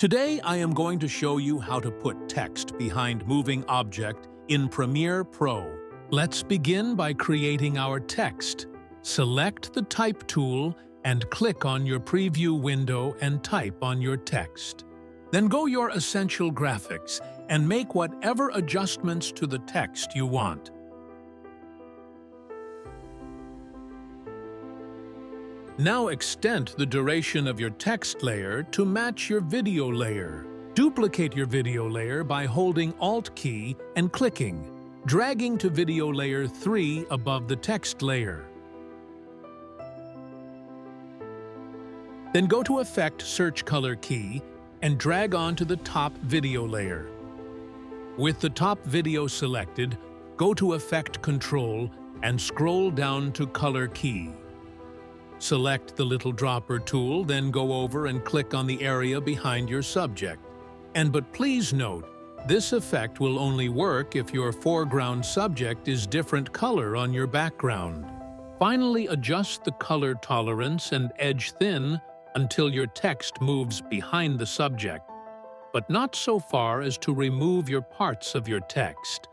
Today, I am going to show you how to put text behind moving object in Premiere Pro. Let's begin by creating our text. Select the Type tool and click on your preview window and type on your text. Then go your Essential Graphics and make whatever adjustments to the text you want. Now extend the duration of your text layer to match your video layer. Duplicate your video layer by holding Alt key and clicking, dragging to video layer 3 above the text layer. Then go to Effect Search Color key and drag onto the top video layer. With the top video selected, go to Effect Control and scroll down to Color key. Select the little dropper tool, then go over and click on the area behind your subject. But please note, this effect will only work if your foreground subject is different color on your background. Finally, adjust the color tolerance and edge thin until your text moves behind the subject, but not so far as to remove your parts of your text.